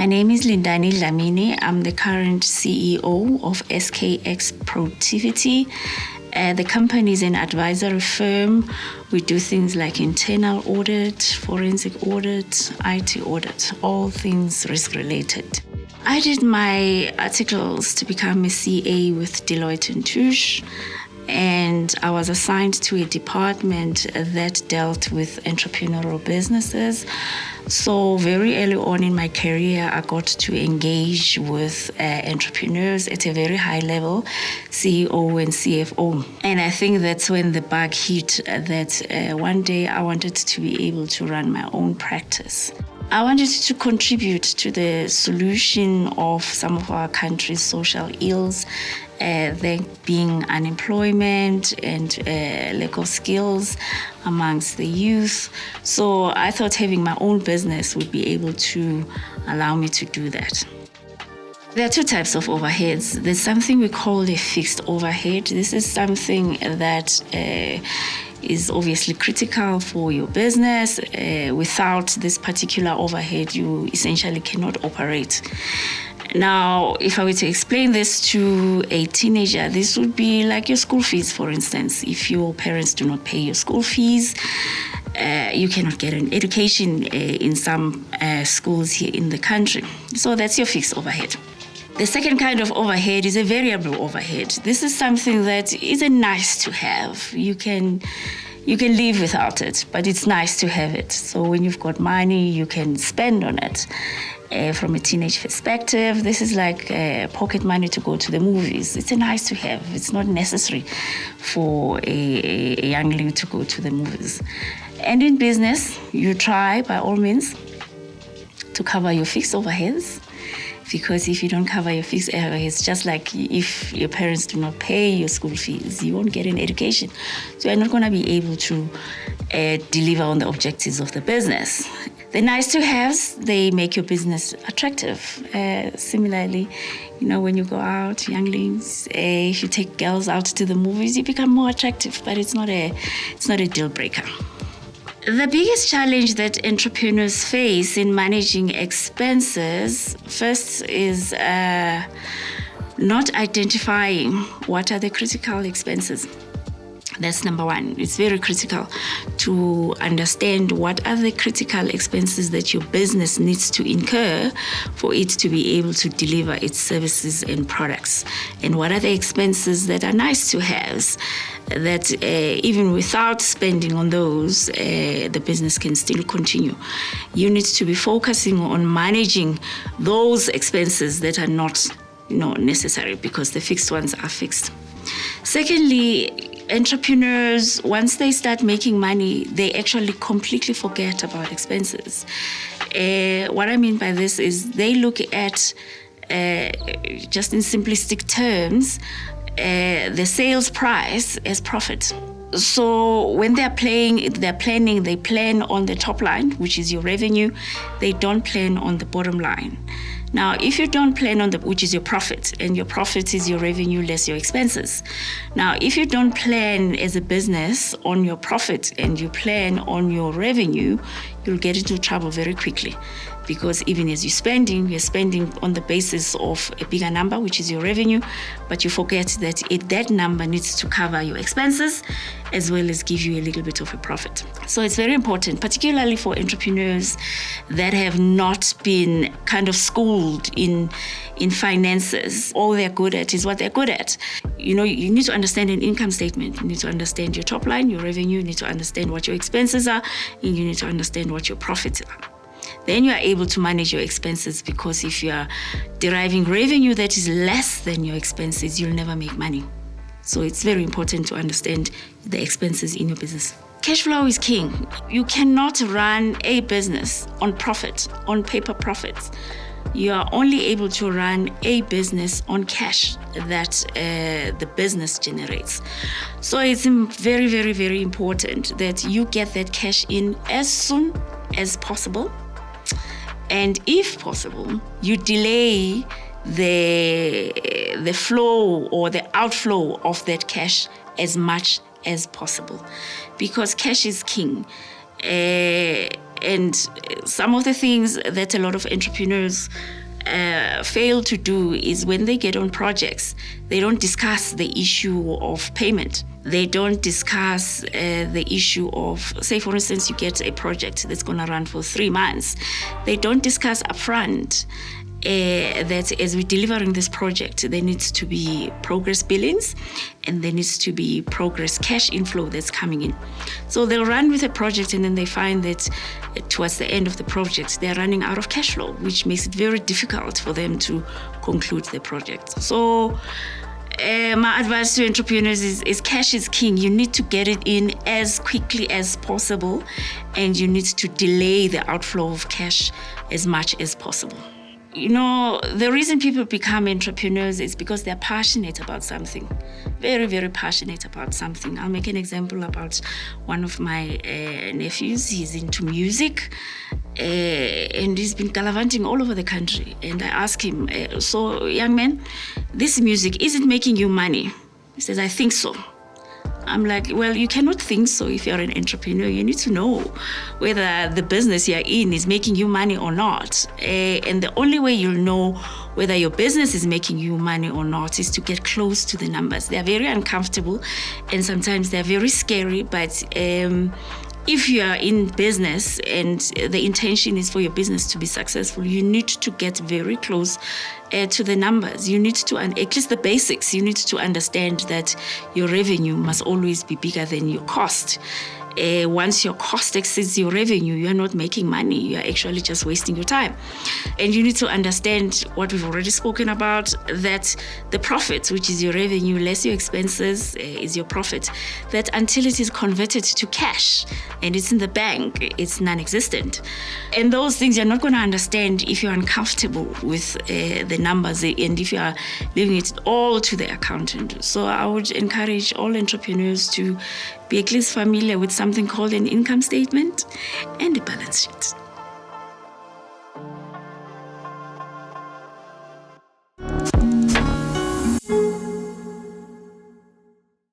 My name is Lindani Dhlamini. I'm the current CEO of SKX Productivity. The company is an advisory firm. We do things like internal audit, forensic audit, IT audit, all things risk related. I did my articles to become a CA with Deloitte & Touche, and I was assigned to a department that dealt with entrepreneurial businesses. So very early on in my career, I got to engage with entrepreneurs at a very high level, CEO and CFO. And I think that's when the bug hit that one day I wanted to be able to run my own practice. I wanted to contribute to the solution of some of our country's social ills, there being unemployment and lack of skills amongst the youth. So I thought having my own business would be able to allow me to do that. There are two types of overheads. There's something we call a fixed overhead. This is something that is obviously critical for your business. Without this particular overhead, you essentially cannot operate. Now, if I were to explain this to a teenager, this would be like your school fees, for instance. If your parents do not pay your school fees, you cannot get an education in some schools here in the country. So that's your fixed overhead. The second kind of overhead is a variable overhead. This is something that is a nice to have. You can live without it, but it's nice to have it. So when you've got money, you can spend on it. From a teenage perspective, this is like pocket money to go to the movies. It's a nice to have. It's not necessary for a youngling to go to the movies. And in business, you try by all means to cover your fixed overheads. Because if you don't cover your fixed overheads, just like if your parents do not pay your school fees, you won't get an education. So you're not going to be able to deliver on the objectives of the business. The nice to haves, they make your business attractive. Similarly, when you go out, younglings, if you take girls out to the movies, you become more attractive, but it's not a deal breaker. The biggest challenge that entrepreneurs face in managing expenses, first is not identifying what are the critical expenses. That's number one. It's very critical to understand what are the critical expenses that your business needs to incur for it to be able to deliver its services and products. And what are the expenses that are nice to have that even without spending on those, the business can still continue. You need to be focusing on managing those expenses that are not necessary, because the fixed ones are fixed. Secondly, entrepreneurs, once they start making money, they actually completely forget about expenses. What I mean by this is they look at, just in simplistic terms, the sales price as profit. So when they're planning, they plan on the top line, which is your revenue. They don't plan on the bottom line. Now, if you don't plan on which is your profit, and your profit is your revenue less your expenses. Now, if you don't plan as a business on your profit and you plan on your revenue, you'll get into trouble very quickly. Because even as you're spending on the basis of a bigger number, which is your revenue, but you forget that that number needs to cover your expenses as well as give you a little bit of a profit. So it's very important, particularly for entrepreneurs that have not been kind of schooled in finances. All they're good at is what they're good at. You need to understand an income statement. You need to understand your top line, your revenue. You need to understand what your expenses are, and you need to understand what your profits are. Then you are able to manage your expenses, because if you are deriving revenue that is less than your expenses, you'll never make money. So it's very important to understand the expenses in your business. Cash flow is king. You cannot run a business on profit, on paper profits. You are only able to run a business on cash that the business generates. So it's very, very, very important that you get that cash in as soon as possible. And if possible, you delay the flow or the outflow of that cash as much as possible, because cash is king. And some of the things that a lot of entrepreneurs fail to do is when they get on projects, they don't discuss the issue of payment. They don't discuss the issue of, say, for instance, you get a project that's going to run for 3 months. They don't discuss upfront that as we're delivering this project, there needs to be progress billings and there needs to be progress cash inflow that's coming in. So they'll run with a project and then they find that towards the end of the project, they're running out of cash flow, which makes it very difficult for them to conclude the project. So my advice to entrepreneurs is cash is king. You need to get it in as quickly as possible, and you need to delay the outflow of cash as much as possible. You know, the reason people become entrepreneurs is because they're passionate about something, very, very passionate about something. I'll make an example about one of my nephews. He's into music and he's been gallivanting all over the country. And I asked him, so young man, this music, is it making you money? He says, I think so. I'm like, well, you cannot think so if you're an entrepreneur. You need to know whether the business you're in is making you money or not. And the only way you'll know whether your business is making you money or not is to get close to the numbers. They're very uncomfortable and sometimes they're very scary, but if you are in business and the intention is for your business to be successful, you need to get very close to the numbers. You need to, at least the basics, you need to understand that your revenue must always be bigger than your cost. Once your cost exceeds your revenue, you're not making money. You're actually just wasting your time. And you need to understand what we've already spoken about, that the profit, which is your revenue less your expenses, is your profit, that until it is converted to cash and it's in the bank, it's non-existent. And those things you're not going to understand if you're uncomfortable with the numbers and if you are leaving it all to the accountant. So I would encourage all entrepreneurs to be at least familiar with something called an income statement and a balance sheet.